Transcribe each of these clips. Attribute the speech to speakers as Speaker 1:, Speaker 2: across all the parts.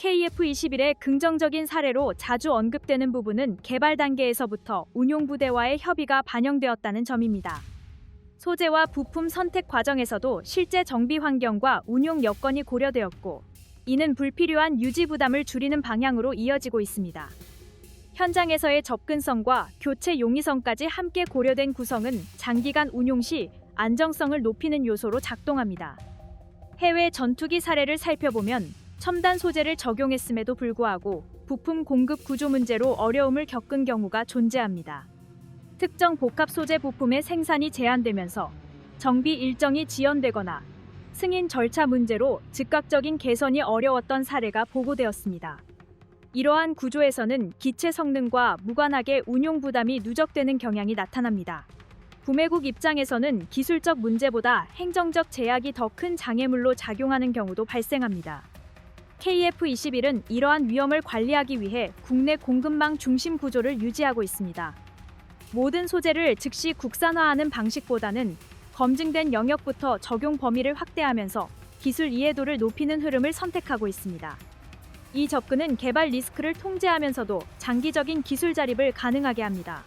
Speaker 1: KF21의 긍정적인 사례로 자주 언급되는 부분은 개발 단계에서부터 운용부대와의 협의가 반영되었다는 점입니다. 소재와 부품 선택 과정에서도 실제 정비 환경과 운용 여건이 고려되었고, 이는 불필요한 유지 부담을 줄이는 방향으로 이어지고 있습니다. 현장에서의 접근성과 교체 용이성까지 함께 고려된 구성은 장기간 운용 시 안정성을 높이는 요소로 작동합니다. 해외 전투기 사례를 살펴보면 첨단 소재를 적용했음에도 불구하고 부품 공급 구조 문제로 어려움을 겪은 경우가 존재합니다. 특정 복합 소재 부품의 생산이 제한되면서 정비 일정이 지연되거나 승인 절차 문제로 즉각적인 개선이 어려웠던 사례가 보고되었습니다. 이러한 구조에서는 기체 성능과 무관하게 운용 부담이 누적되는 경향이 나타납니다. 구매국 입장에서는 기술적 문제보다 행정적 제약이 더 큰 장애물로 작용하는 경우도 발생합니다. KF21은 이러한 위험을 관리하기 위해 국내 공급망 중심 구조를 유지하고 있습니다. 모든 소재를 즉시 국산화하는 방식보다는 검증된 영역부터 적용 범위를 확대하면서 기술 이해도를 높이는 흐름을 선택하고 있습니다. 이 접근은 개발 리스크를 통제하면서도 장기적인 기술 자립을 가능하게 합니다.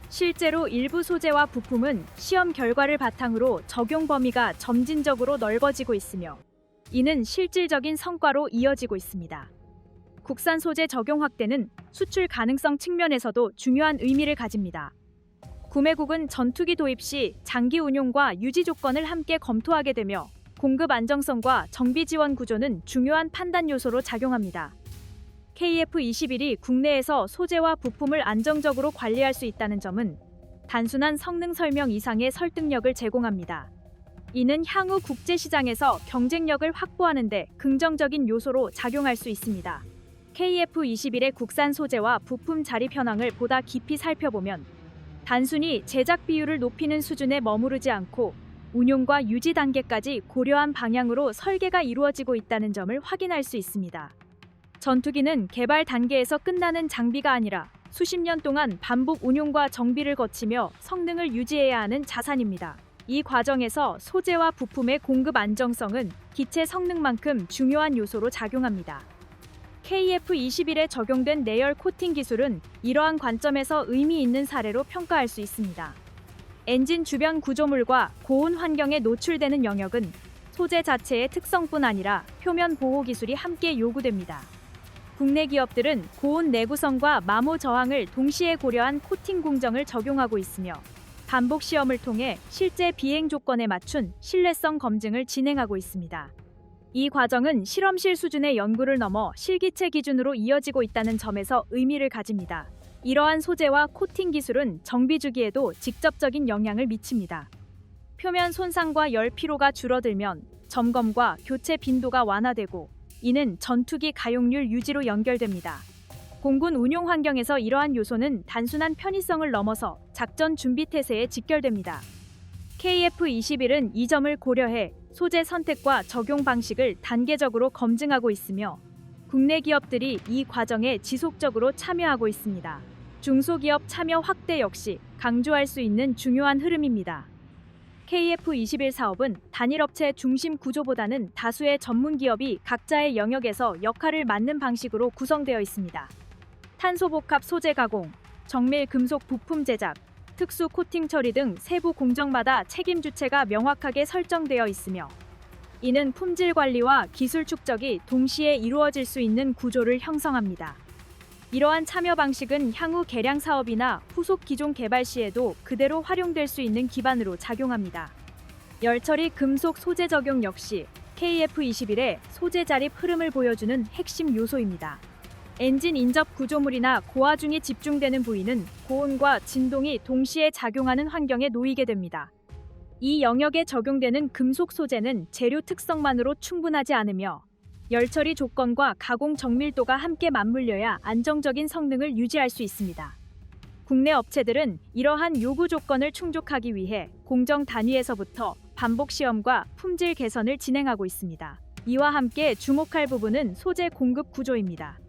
Speaker 1: 실제로 일부 소재와 부품은 시험 결과를 바탕으로 적용 범위가 점진적으로 넓어지고 있으며, 이는 실질적인 성과로 이어지고 있습니다. 국산 소재 적용 확대는 수출 가능성 측면에서도 중요한 의미를 가집니다. 구매국은 전투기 도입 시 장기 운용과 유지 조건을 함께 검토하게 되며, 공급 안정성과 정비 지원 구조는 중요한 판단 요소로 작용합니다. KF21이 국내에서 소재와 부품을 안정적으로 관리할 수 있다는 점은 단순한 성능 설명 이상의 설득력을 제공합니다. 이는 향후 국제시장에서 경쟁력을 확보하는 데 긍정적인 요소로 작용할 수 있습니다. KF21의 국산 소재와 부품 자립 현황을 보다 깊이 살펴보면 단순히 제작 비율을 높이는 수준에 머무르지 않고 운용과 유지 단계까지 고려한 방향으로 설계가 이루어지고 있다는 점을 확인할 수 있습니다. 전투기는 개발 단계에서 끝나는 장비가 아니라 수십 년 동안 반복 운용과 정비를 거치며 성능을 유지해야 하는 자산입니다. 이 과정에서 소재와 부품의 공급 안정성은 기체 성능만큼 중요한 요소로 작용합니다. KF21에 적용된 내열 코팅 기술은 이러한 관점에서 의미 있는 사례로 평가할 수 있습니다. 엔진 주변 구조물과 고온 환경에 노출되는 영역은 소재 자체의 특성뿐 아니라 표면 보호 기술이 함께 요구됩니다. 국내 기업들은 고온 내구성과 마모 저항을 동시에 고려한 코팅 공정을 적용하고 있으며, 반복 시험을 통해 실제 비행 조건에 맞춘 신뢰성 검증을 진행하고 있습니다. 이 과정은 실험실 수준의 연구를 넘어 실기체 기준으로 이어지고 있다는 점에서 의미를 가집니다. 이러한 소재와 코팅 기술은 정비 주기에도 직접적인 영향을 미칩니다. 표면 손상과 열 피로가 줄어들면 점검과 교체 빈도가 완화되고, 이는 전투기 가용률 유지로 연결됩니다. 공군 운용 환경에서 이러한 요소는 단순한 편의성을 넘어서 작전 준비 태세에 직결됩니다. KF21은 이 점을 고려해 소재 선택과 적용 방식을 단계적으로 검증하고 있으며, 국내 기업들이 이 과정에 지속적으로 참여하고 있습니다. 중소기업 참여 확대 역시 강조할 수 있는 중요한 흐름입니다. KF21 사업은 단일업체 중심 구조보다는 다수의 전문 기업이 각자의 영역에서 역할을 맡는 방식으로 구성되어 있습니다. 탄소복합 소재 가공, 정밀 금속 부품 제작, 특수 코팅 처리 등 세부 공정마다 책임 주체가 명확하게 설정되어 있으며, 이는 품질 관리와 기술 축적이 동시에 이루어질 수 있는 구조를 형성합니다. 이러한 참여 방식은 향후 개량 사업이나 후속 기종 개발 시에도 그대로 활용될 수 있는 기반으로 작용합니다. 열처리 금속 소재 적용 역시 KF21의 소재 자립 흐름을 보여주는 핵심 요소입니다. 엔진 인접 구조물이나 고하중이 집중되는 부위는 고온과 진동이 동시에 작용하는 환경에 놓이게 됩니다. 이 영역에 적용되는 금속 소재는 재료 특성만으로 충분하지 않으며, 열처리 조건과 가공 정밀도가 함께 맞물려야 안정적인 성능을 유지할 수 있습니다. 국내 업체들은 이러한 요구 조건을 충족하기 위해 공정 단위에서부터 반복 시험과 품질 개선을 진행하고 있습니다. 이와 함께 주목할 부분은 소재 공급 구조입니다.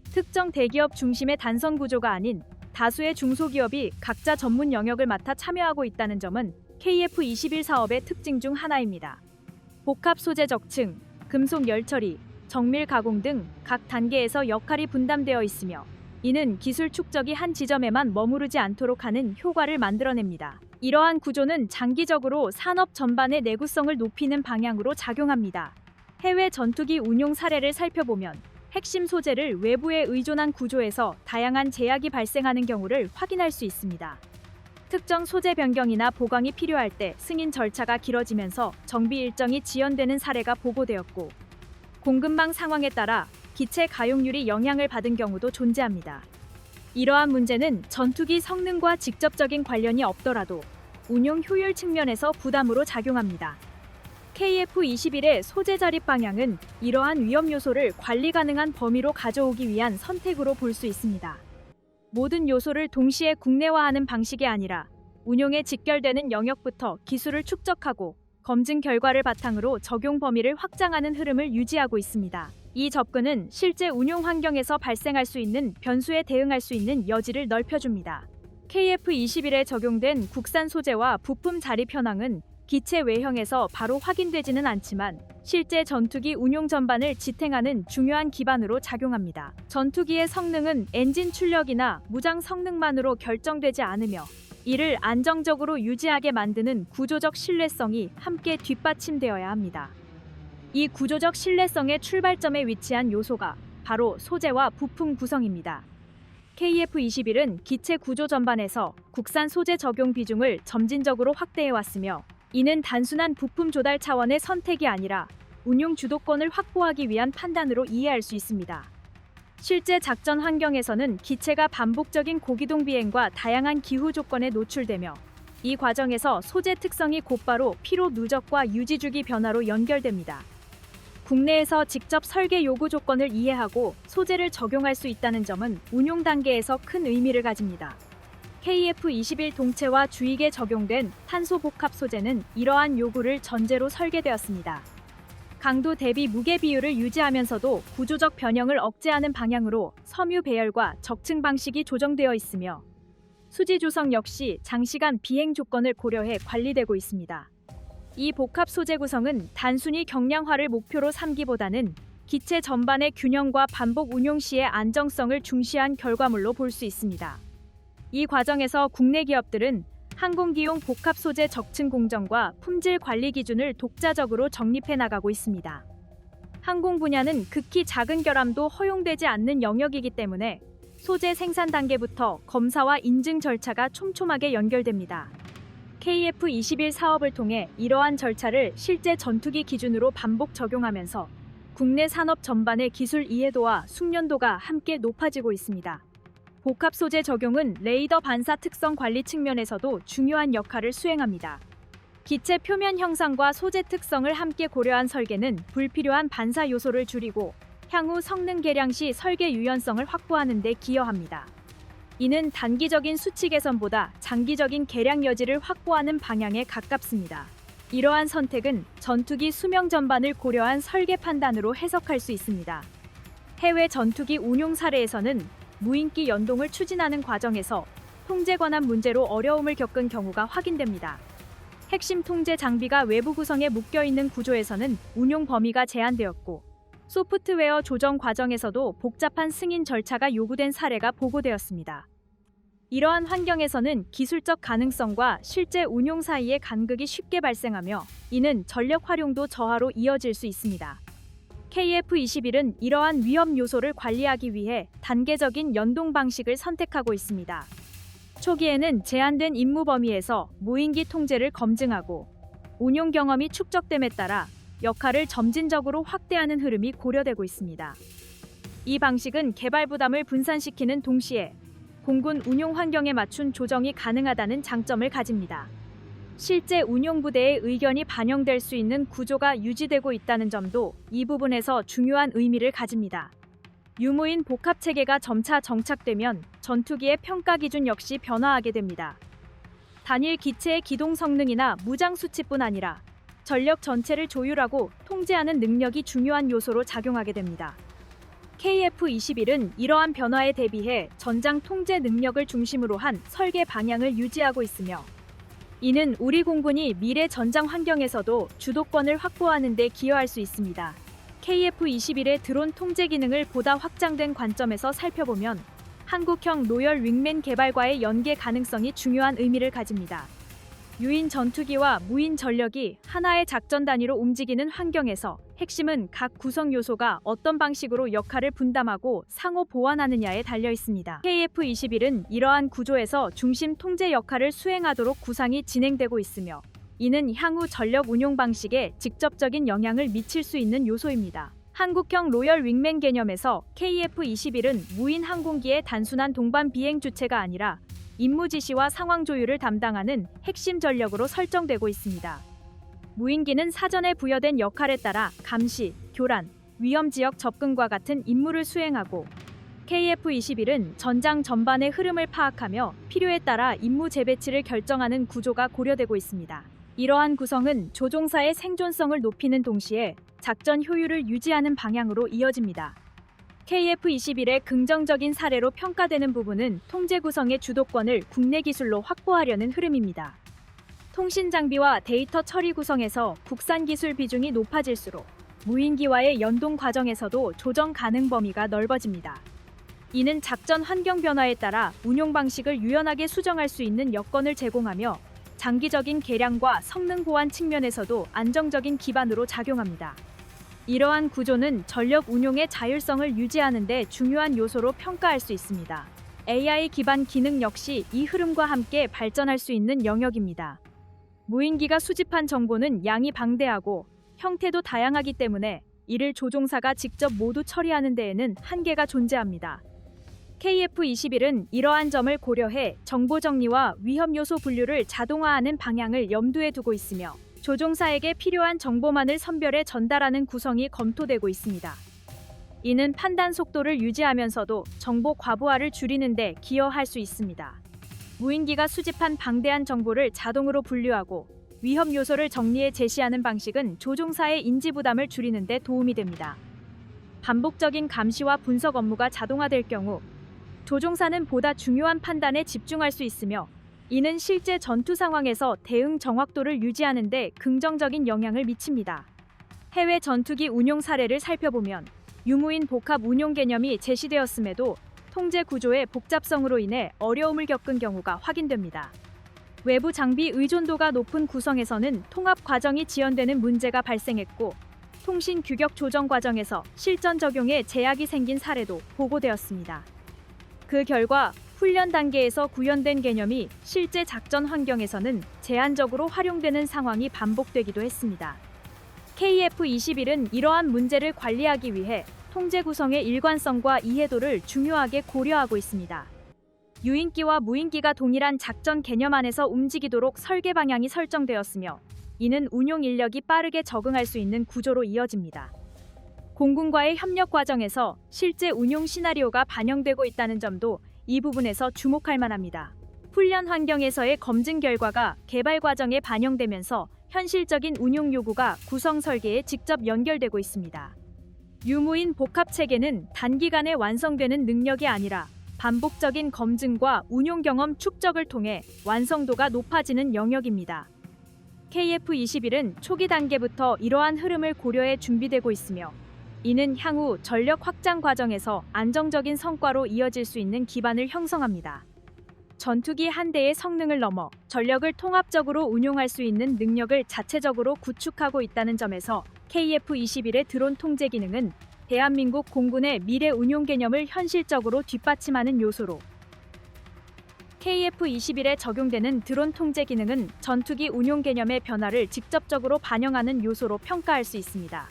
Speaker 1: 특정 대기업 중심의 단선 구조가 아닌 다수의 중소기업이 각자 전문 영역을 맡아 참여하고 있다는 점은 KF21 사업의 특징 중 하나입니다. 복합 소재 적층, 금속 열처리, 정밀 가공 등 각 단계에서 역할이 분담되어 있으며 이는 기술 축적이 한 지점에만 머무르지 않도록 하는 효과를 만들어냅니다. 이러한 구조는 장기적으로 산업 전반의 내구성을 높이는 방향으로 작용합니다. 해외 전투기 운용 사례를 살펴보면 핵심 소재를 외부에 의존한 구조에서 다양한 제약이 발생하는 경우를 확인할 수 있습니다. 특정 소재 변경이나 보강이 필요할 때 승인 절차가 길어지면서 정비 일정이 지연되는 사례가 보고되었고, 공급망 상황에 따라 기체 가용률이 영향을 받은 경우도 존재합니다. 이러한 문제는 전투기 성능과 직접적인 관련이 없더라도 운용 효율 측면에서 부담으로 작용합니다. KF-21의 소재 자립 방향은 이러한 위험 요소를 관리 가능한 범위로 가져오기 위한 선택으로 볼 수 있습니다. 모든 요소를 동시에 국내화하는 방식이 아니라 운용에 직결되는 영역부터 기술을 축적하고 검증 결과를 바탕으로 적용 범위를 확장하는 흐름을 유지하고 있습니다. 이 접근은 실제 운용 환경에서 발생할 수 있는 변수에 대응할 수 있는 여지를 넓혀줍니다. KF-21에 적용된 국산 소재와 부품 자립 현황은 기체 외형에서 바로 확인되지는 않지만 실제 전투기 운용 전반을 지탱하는 중요한 기반으로 작용합니다. 전투기의 성능은 엔진 출력이나 무장 성능만으로 결정되지 않으며 이를 안정적으로 유지하게 만드는 구조적 신뢰성이 함께 뒷받침되어야 합니다. 이 구조적 신뢰성의 출발점에 위치한 요소가 바로 소재와 부품 구성입니다. KF-21은 기체 구조 전반에서 국산 소재 적용 비중을 점진적으로 확대해왔으며 이는 단순한 부품 조달 차원의 선택이 아니라 운용 주도권을 확보하기 위한 판단으로 이해할 수 있습니다. 실제 작전 환경에서는 기체가 반복적인 고기동 비행과 다양한 기후 조건에 노출되며 이 과정에서 소재 특성이 곧바로 피로 누적과 유지 주기 변화로 연결됩니다. 국내에서 직접 설계 요구 조건을 이해하고 소재를 적용할 수 있다는 점은 운용 단계에서 큰 의미를 가집니다. KF-21 동체와 주익에 적용된 탄소 복합 소재는 이러한 요구를 전제로 설계되었습니다. 강도 대비 무게 비율을 유지하면서도 구조적 변형을 억제하는 방향으로 섬유 배열과 적층 방식이 조정되어 있으며 수지 조성 역시 장시간 비행 조건을 고려해 관리되고 있습니다. 이 복합 소재 구성은 단순히 경량화를 목표로 삼기보다는 기체 전반의 균형과 반복 운용 시의 안정성을 중시한 결과물로 볼 수 있습니다. 이 과정에서 국내 기업들은 항공기용 복합 소재 적층 공정과 품질 관리 기준을 독자적으로 정립해 나가고 있습니다. 항공 분야는 극히 작은 결함도 허용되지 않는 영역이기 때문에 소재 생산 단계부터 검사와 인증 절차가 촘촘하게 연결됩니다. KF-21 사업을 통해 이러한 절차를 실제 전투기 기준으로 반복 적용하면서 국내 산업 전반의 기술 이해도와 숙련도가 함께 높아지고 있습니다. 복합 소재 적용은 레이더 반사 특성 관리 측면에서도 중요한 역할을 수행합니다. 기체 표면 형상과 소재 특성을 함께 고려한 설계는 불필요한 반사 요소를 줄이고 향후 성능 개량 시 설계 유연성을 확보하는 데 기여합니다. 이는 단기적인 수치 개선보다 장기적인 개량 여지를 확보하는 방향에 가깝습니다. 이러한 선택은 전투기 수명 전반을 고려한 설계 판단으로 해석할 수 있습니다. 해외 전투기 운용 사례에서는 무인기 연동을 추진하는 과정에서 통제 관한 문제로 어려움을 겪은 경우가 확인됩니다. 핵심 통제 장비가 외부 구성에 묶여있는 구조에서는 운용 범위가 제한되었고 소프트웨어 조정 과정에서도 복잡한 승인 절차가 요구된 사례가 보고되었습니다. 이러한 환경에서는 기술적 가능성과 실제 운용 사이의 간극이 쉽게 발생하며 이는 전력 활용도 저하로 이어질 수 있습니다. KF-21은 이러한 위험 요소를 관리하기 위해 단계적인 연동 방식을 선택하고 있습니다. 초기에는 제한된 임무 범위에서 무인기 통제를 검증하고 운용 경험이 축적됨에 따라 역할을 점진적으로 확대하는 흐름이 고려되고 있습니다. 이 방식은 개발 부담을 분산시키는 동시에 공군 운용 환경에 맞춘 조정이 가능하다는 장점을 가집니다. 실제 운용 부대의 의견이 반영될 수 있는 구조가 유지되고 있다는 점도 이 부분에서 중요한 의미를 가집니다. 유무인 복합 체계가 점차 정착되면 전투기의 평가 기준 역시 변화하게 됩니다. 단일 기체의 기동 성능이나 무장 수치뿐 아니라 전력 전체를 조율하고 통제하는 능력이 중요한 요소로 작용하게 됩니다. KF-21은 이러한 변화에 대비해 전장 통제 능력을 중심으로 한 설계 방향을 유지하고 있으며 이는 우리 공군이 미래 전장 환경에서도 주도권을 확보하는 데 기여할 수 있습니다. KF-21의 드론 통제 기능을 보다 확장된 관점에서 살펴보면 한국형 로열 윙맨 개발과의 연계 가능성이 중요한 의미를 가집니다. 유인 전투기와 무인 전력이 하나의 작전 단위로 움직이는 환경에서 핵심은 각 구성 요소가 어떤 방식으로 역할을 분담하고 상호 보완하느냐에 달려 있습니다. KF-21은 이러한 구조에서 중심 통제 역할을 수행하도록 구상이 진행되고 있으며 이는 향후 전력 운용 방식에 직접적인 영향을 미칠 수 있는 요소입니다. 한국형 로열 윙맨 개념에서 KF-21은 무인 항공기의 단순한 동반 비행 주체가 아니라 임무 지시와 상황 조율을 담당하는 핵심 전력으로 설정되고 있습니다. 무인기는 사전에 부여된 역할에 따라 감시, 교란, 위험 지역 접근과 같은 임무를 수행하고 KF-21은 전장 전반의 흐름을 파악하며 필요에 따라 임무 재배치를 결정하는 구조가 고려되고 있습니다. 이러한 구성은 조종사의 생존성을 높이는 동시에 작전 효율을 유지하는 방향으로 이어집니다. KF-21의 긍정적인 사례로 평가되는 부분은 통제 구성의 주도권을 국내 기술로 확보하려는 흐름입니다. 통신 장비와 데이터 처리 구성에서 국산 기술 비중이 높아질수록 무인기와의 연동 과정에서도 조정 가능 범위가 넓어집니다. 이는 작전 환경 변화에 따라 운용 방식을 유연하게 수정할 수 있는 여건을 제공하며 장기적인 개량과 성능 보완 측면에서도 안정적인 기반으로 작용합니다. 이러한 구조는 전력 운용의 자율성을 유지하는 데 중요한 요소로 평가할 수 있습니다. AI 기반 기능 역시 이 흐름과 함께 발전할 수 있는 영역입니다. 무인기가 수집한 정보는 양이 방대하고 형태도 다양하기 때문에 이를 조종사가 직접 모두 처리하는 데에는 한계가 존재합니다. KF-21은 이러한 점을 고려해 정보 정리와 위험 요소 분류를 자동화하는 방향을 염두에 두고 있으며 조종사에게 필요한 정보만을 선별해 전달하는 구성이 검토되고 있습니다. 이는 판단 속도를 유지하면서도 정보 과부하를 줄이는 데 기여할 수 있습니다. 무인기가 수집한 방대한 정보를 자동으로 분류하고 위험 요소를 정리해 제시하는 방식은 조종사의 인지 부담을 줄이는 데 도움이 됩니다. 반복적인 감시와 분석 업무가 자동화될 경우 조종사는 보다 중요한 판단에 집중할 수 있으며 이는 실제 전투 상황에서 대응 정확도를 유지하는 데 긍정적인 영향을 미칩니다. 해외 전투기 운용 사례를 살펴보면 유무인 복합 운용 개념이 제시되었음에도 통제 구조의 복잡성으로 인해 어려움을 겪은 경우가 확인됩니다. 외부 장비 의존도가 높은 구성에서는 통합 과정이 지연되는 문제가 발생했고 통신 규격 조정 과정에서 실전 적용에 제약이 생긴 사례도 보고되었습니다. 그 결과 훈련 단계에서 구현된 개념이 실제 작전 환경에서는 제한적으로 활용되는 상황이 반복되기도 했습니다. KF-21은 이러한 문제를 관리하기 위해 통제 구성의 일관성과 이해도를 중요하게 고려하고 있습니다. 유인기와 무인기가 동일한 작전 개념 안에서 움직이도록 설계 방향이 설정되었으며 이는 운용 인력이 빠르게 적응할 수 있는 구조로 이어집니다. 공군과의 협력 과정에서 실제 운용 시나리오가 반영되고 있다는 점도 이 부분에서 주목할 만합니다. 훈련 환경에서의 검증 결과가 개발 과정에 반영되면서 현실적인 운용 요구가 구성 설계에 직접 연결되고 있습니다. 유무인 복합 체계는 단기간에 완성되는 능력이 아니라 반복적인 검증과 운용 경험 축적을 통해 완성도가 높아지는 영역입니다. KF-21은 초기 단계부터 이러한 흐름을 고려해 준비되고 있으며 이는 향후 전력 확장 과정에서 안정적인 성과로 이어질 수 있는 기반을 형성합니다. 전투기 한 대의 성능을 넘어 전력을 통합적으로 운용할 수 있는 능력을 자체적으로 구축하고 있다는 점에서 KF-21의 드론 통제 기능은 대한민국 공군의 미래 운용 개념을 현실적으로 뒷받침하는 요소로 KF-21에 적용되는 드론 통제 기능은 전투기 운용 개념의 변화를 직접적으로 반영하는 요소로 평가할 수 있습니다.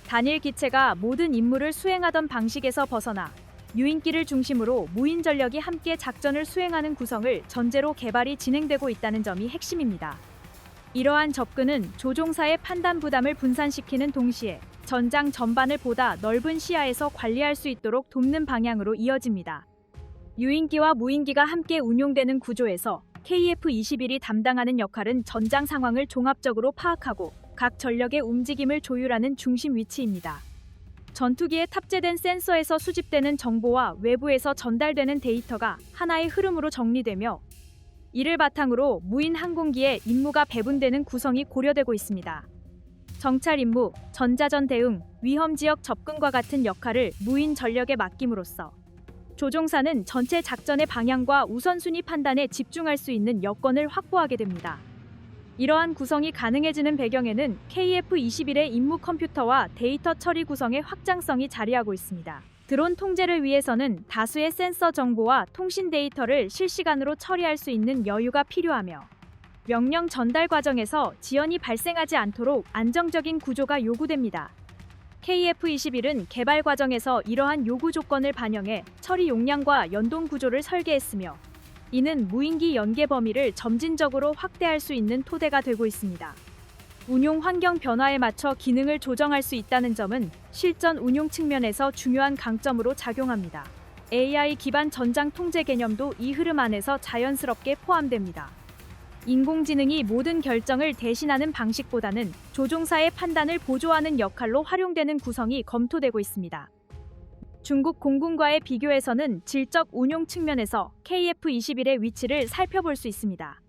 Speaker 1: 단일 기체가 모든 임무를 수행하던 방식에서 벗어나 유인기를 중심으로 무인 전력이 함께 작전을 수행하는 구성을 전제로 개발이 진행되고 있다는 점이 핵심입니다. 이러한 접근은 조종사의 판단 부담을 분산시키는 동시에 전장 전반을 보다 넓은 시야에서 관리할 수 있도록 돕는 방향으로 이어집니다. 유인기와 무인기가 함께 운용되는 구조에서 KF-21이 담당하는 역할은 전장 상황을 종합적으로 파악하고 각 전력의 움직임을 조율하는 중심 위치입니다. 전투기에 탑재된 센서에서 수집되는 정보와 외부에서 전달되는 데이터가 하나의 흐름으로 정리되며 이를 바탕으로 무인 항공기에 임무가 배분되는 구성이 고려되고 있습니다. 정찰 임무, 전자전 대응, 위험 지역 접근과 같은 역할을 무인 전력에 맡김으로써 조종사는 전체 작전의 방향과 우선순위 판단에 집중할 수 있는 여건을 확보하게 됩니다. 이러한 구성이 가능해지는 배경에는 KF-21의 임무 컴퓨터와 데이터 처리 구성의 확장성이 자리하고 있습니다. 드론 통제를 위해서는 다수의 센서 정보와 통신 데이터를 실시간으로 처리할 수 있는 여유가 필요하며 명령 전달 과정에서 지연이 발생하지 않도록 안정적인 구조가 요구됩니다. KF-21은 개발 과정에서 이러한 요구 조건을 반영해 처리 용량과 연동 구조를 설계했으며 이는 무인기 연계 범위를 점진적으로 확대할 수 있는 토대가 되고 있습니다. 운용 환경 변화에 맞춰 기능을 조정할 수 있다는 점은 실전 운용 측면에서 중요한 강점으로 작용합니다. AI 기반 전장 통제 개념도 이 흐름 안에서 자연스럽게 포함됩니다. 인공지능이 모든 결정을 대신하는 방식보다는 조종사의 판단을 보조하는 역할로 활용되는 구성이 검토되고 있습니다. 중국 공군과의 비교에서는 질적 운용 측면에서 KF-21의 위치를 살펴볼 수 있습니다.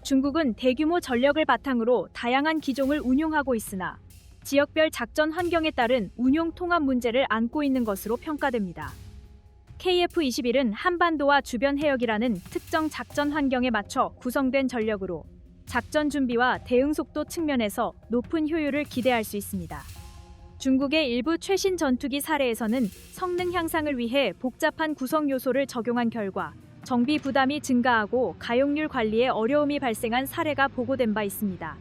Speaker 1: 중국은 대규모 전력을 바탕으로 다양한 기종을 운용하고 있으나 지역별 작전 환경에 따른 운용 통합 문제를 안고 있는 것으로 평가됩니다. KF-21은 한반도와 주변 해역이라는 특정 작전 환경에 맞춰 구성된 전력으로 작전 준비와 대응 속도 측면에서 높은 효율을 기대할 수 있습니다. 중국의 일부 최신 전투기 사례에서는 성능 향상을 위해 복잡한 구성 요소를 적용한 결과 정비 부담이 증가하고 가용률 관리에 어려움이 발생한 사례가 보고된 바 있습니다.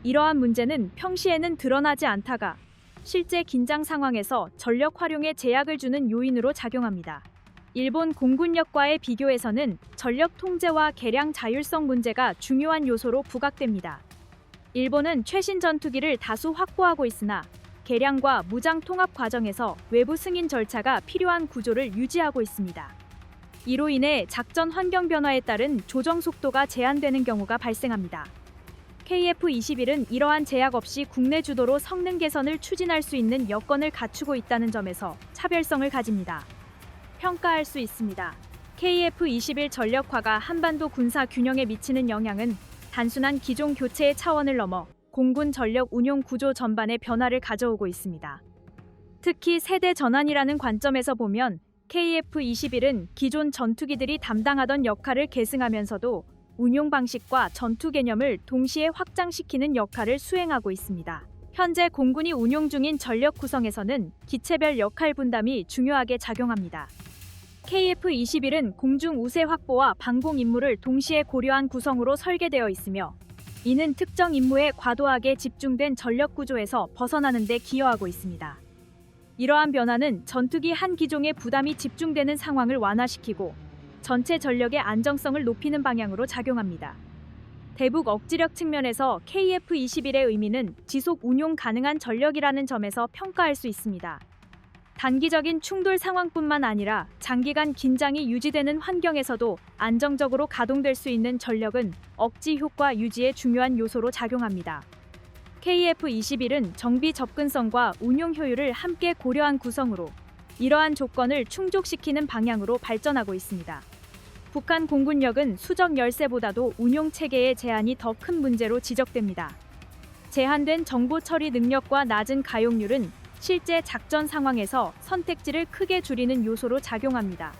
Speaker 1: 이러한 문제는 평시에는 드러나지 않다가 실제 긴장 상황에서 전력 활용에 제약을 주는 요인으로 작용합니다. 일본 공군력과의 비교에서는 전력 통제와 개량 자율성 문제가 중요한 요소로 부각됩니다. 일본은 최신 전투기를 다수 확보하고 있으나 개량과 무장 통합 과정에서 외부 승인 절차가 필요한 구조를 유지하고 있습니다. 이로 인해 작전 환경 변화에 따른 조정 속도가 제한되는 경우가 발생합니다. KF-21은 이러한 제약 없이 국내 주도로 성능 개선을 추진할 수 있는 여건을 갖추고 있다는 점에서 차별성을 가집니다. 평가할 수 있습니다. KF-21 전력화가 한반도 군사 균형에 미치는 영향은 단순한 기종 교체의 차원을 넘어 공군 전력 운용 구조 전반의 변화를 가져오고 있습니다. 특히 세대 전환이라는 관점에서 보면 KF-21은 기존 전투기들이 담당하던 역할을 계승하면서도 운용 방식과 전투 개념을 동시에 확장시키는 역할을 수행하고 있습니다. 현재 공군이 운용 중인 전력 구성에서는 기체별 역할 분담이 중요하게 작용합니다. KF-21은 공중 우세 확보와 방공 임무를 동시에 고려한 구성으로 설계되어 있으며 이는 특정 임무에 과도하게 집중된 전력 구조에서 벗어나는 데 기여하고 있습니다. 이러한 변화는 전투기 한 기종에 부담이 집중되는 상황을 완화시키고 전체 전력의 안정성을 높이는 방향으로 작용합니다. 대북 억지력 측면에서 KF-21의 의미는 지속 운용 가능한 전력이라는 점에서 평가할 수 있습니다. 단기적인 충돌 상황뿐만 아니라 장기간 긴장이 유지되는 환경에서도 안정적으로 가동될 수 있는 전력은 억지 효과 유지에 중요한 요소로 작용합니다. KF-21은 정비 접근성과 운용 효율을 함께 고려한 구성으로 이러한 조건을 충족시키는 방향으로 발전하고 있습니다. 북한 공군력은 수적 열세보다도 운용 체계의 제한이 더 큰 문제로 지적됩니다. 제한된 정보 처리 능력과 낮은 가용률은 실제 작전 상황에서 선택지를 크게 줄이는 요소로 작용합니다.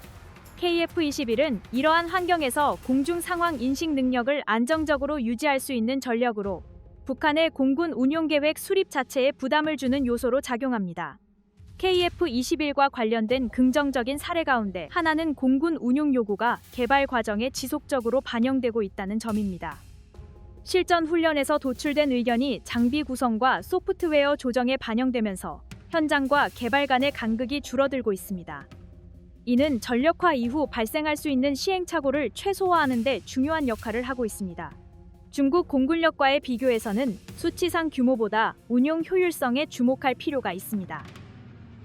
Speaker 1: KF-21은 이러한 환경에서 공중 상황 인식 능력을 안정적으로 유지할 수 있는 전력으로 북한의 공군 운용 계획 수립 자체에 부담을 주는 요소로 작용합니다. KF-21과 관련된 긍정적인 사례 가운데 하나는 공군 운용 요구가 개발 과정에 지속적으로 반영되고 있다는 점입니다. 실전 훈련에서 도출된 의견이 장비 구성과 소프트웨어 조정에 반영되면서 현장과 개발 간의 간극이 줄어들고 있습니다. 이는 전력화 이후 발생할 수 있는 시행착오를 최소화하는 데 중요한 역할을 하고 있습니다. 중국 공군력과의 비교에서는 수치상 규모보다 운용 효율성에 주목할 필요가 있습니다.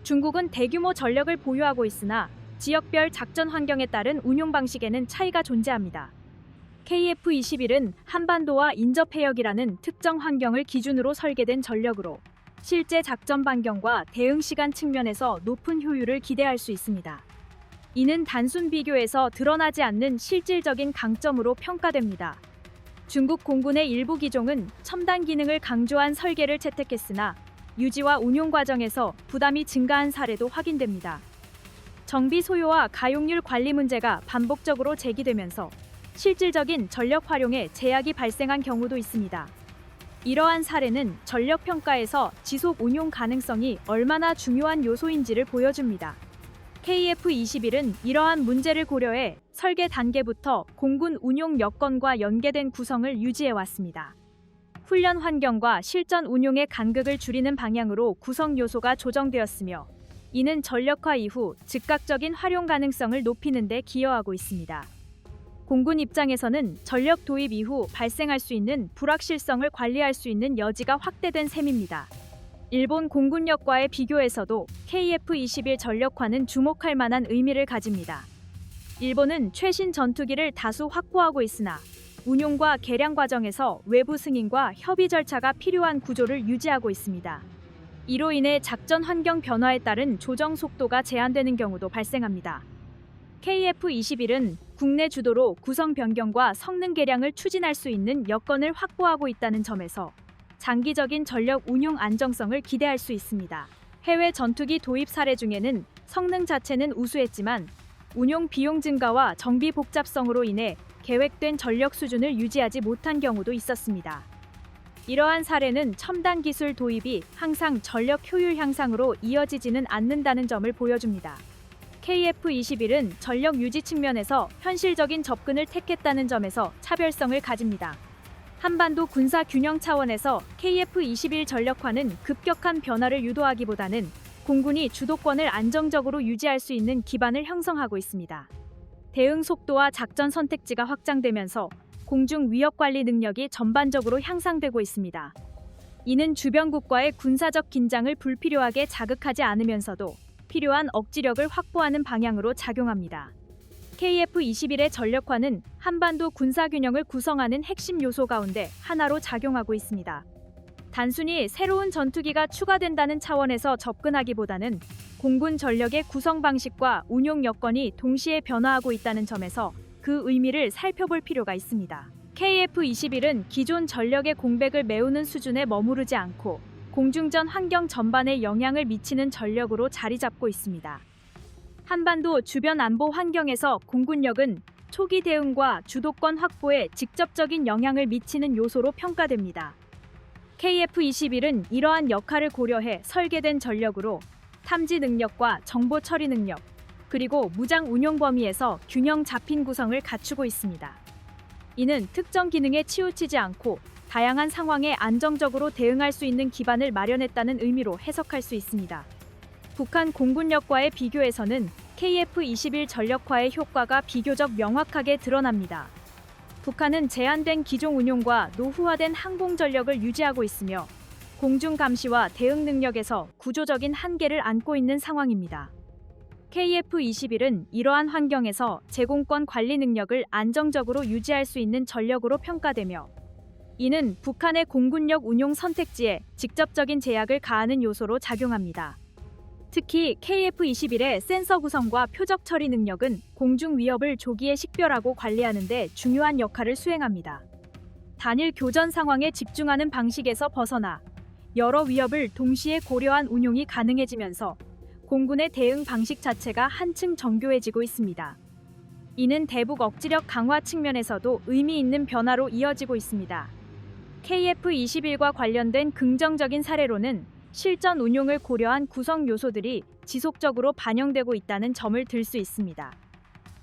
Speaker 1: 중국은 대규모 전력을 보유하고 있으나 지역별 작전 환경에 따른 운용 방식에는 차이가 존재합니다. KF-21은 한반도와 인접 해역이라는 특정 환경을 기준으로 설계된 전력으로 실제 작전 반경과 대응 시간 측면에서 높은 효율을 기대할 수 있습니다. 이는 단순 비교에서 드러나지 않는 실질적인 강점으로 평가됩니다. 중국 공군의 일부 기종은 첨단 기능을 강조한 설계를 채택했으나 유지와 운용 과정에서 부담이 증가한 사례도 확인됩니다. 정비 소요와 가용률 관리 문제가 반복적으로 제기되면서 실질적인 전력 활용에 제약이 발생한 경우도 있습니다. 이러한 사례는 전력 평가에서 지속 운용 가능성이 얼마나 중요한 요소인지를 보여줍니다. KF-21은 이러한 문제를 고려해 설계 단계부터 공군 운용 여건과 연계된 구성을 유지해 왔습니다. 훈련 환경과 실전 운용의 간극을 줄이는 방향으로 구성 요소가 조정되었으며, 이는 전력화 이후 즉각적인 활용 가능성을 높이는 데 기여하고 있습니다. 공군 입장에서는 전력 도입 이후 발생할 수 있는 불확실성을 관리할 수 있는 여지가 확대된 셈입니다. 일본 공군력과의 비교에서도 KF-21 전력화는 주목할 만한 의미를 가집니다. 일본은 최신 전투기를 다수 확보하고 있으나 운용과 개량 과정에서 외부 승인과 협의 절차가 필요한 구조를 유지하고 있습니다. 이로 인해 작전 환경 변화에 따른 조정 속도가 제한되는 경우도 발생합니다. KF-21은 국내 주도로 구성 변경과 성능 개량을 추진할 수 있는 여건을 확보하고 있다는 점에서 장기적인 전력 운용 안정성을 기대할 수 있습니다. 해외 전투기 도입 사례 중에는 성능 자체는 우수했지만 운용 비용 증가와 정비 복잡성으로 인해 계획된 전력 수준을 유지하지 못한 경우도 있었습니다. 이러한 사례는 첨단 기술 도입이 항상 전력 효율 향상으로 이어지지는 않는다는 점을 보여줍니다. KF-21은 전력 유지 측면에서 현실적인 접근을 택했다는 점에서 차별성을 가집니다. 한반도 군사 균형 차원에서 KF-21 전력화는 급격한 변화를 유도하기보다는 공군이 주도권을 안정적으로 유지할 수 있는 기반을 형성하고 있습니다. 대응 속도와 작전 선택지가 확장되면서 공중 위협 관리 능력이 전반적으로 향상되고 있습니다. 이는 주변국과의 군사적 긴장을 불필요하게 자극하지 않으면서도 필요한 억지력을 확보하는 방향으로 작용합니다. KF-21의 전력화는 한반도 군사균형을 구성하는 핵심 요소 가운데 하나로 작용하고 있습니다. 단순히 새로운 전투기가 추가된다는 차원에서 접근하기보다는 공군 전력의 구성 방식과 운용 여건이 동시에 변화하고 있다는 점에서 그 의미를 살펴볼 필요가 있습니다. KF-21은 기존 전력의 공백을 메우는 수준에 머무르지 않고 공중전 환경 전반에 영향을 미치는 전력으로 자리 잡고 있습니다. 한반도 주변 안보 환경에서 공군력은 초기 대응과 주도권 확보에 직접적인 영향을 미치는 요소로 평가됩니다. KF-21은 이러한 역할을 고려해 설계된 전력으로 탐지 능력과 정보 처리 능력, 그리고 무장 운용 범위에서 균형 잡힌 구성을 갖추고 있습니다. 이는 특정 기능에 치우치지 않고 다양한 상황에 안정적으로 대응할 수 있는 기반을 마련했다는 의미로 해석할 수 있습니다. 북한 공군력과의 비교에서는 KF-21 전력화의 효과가 비교적 명확하게 드러납니다. 북한은 제한된 기종 운용과 노후화된 항공 전력을 유지하고 있으며 공중 감시와 대응 능력에서 구조적인 한계를 안고 있는 상황입니다. KF-21은 이러한 환경에서 제공권 관리 능력을 안정적으로 유지할 수 있는 전력으로 평가되며, 이는 북한의 공군력 운용 선택지에 직접적인 제약을 가하는 요소로 작용합니다. 특히 KF-21의 센서 구성과 표적 처리 능력은 공중 위협을 조기에 식별하고 관리하는 데 중요한 역할을 수행합니다. 단일 교전 상황에 집중하는 방식에서 벗어나 여러 위협을 동시에 고려한 운용이 가능해지면서 공군의 대응 방식 자체가 한층 정교해지고 있습니다. 이는 대북 억지력 강화 측면에서도 의미 있는 변화로 이어지고 있습니다. KF-21과 관련된 긍정적인 사례로는 실전 운용을 고려한 구성 요소들이 지속적으로 반영되고 있다는 점을 들 수 있습니다.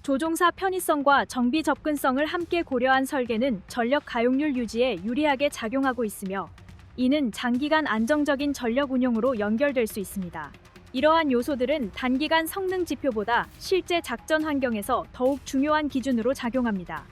Speaker 1: 조종사 편의성과 정비 접근성을 함께 고려한 설계는 전력 가용률 유지에 유리하게 작용하고 있으며, 이는 장기간 안정적인 전력 운용으로 연결될 수 있습니다. 이러한 요소들은 단기간 성능 지표보다 실제 작전 환경에서 더욱 중요한 기준으로 작용합니다.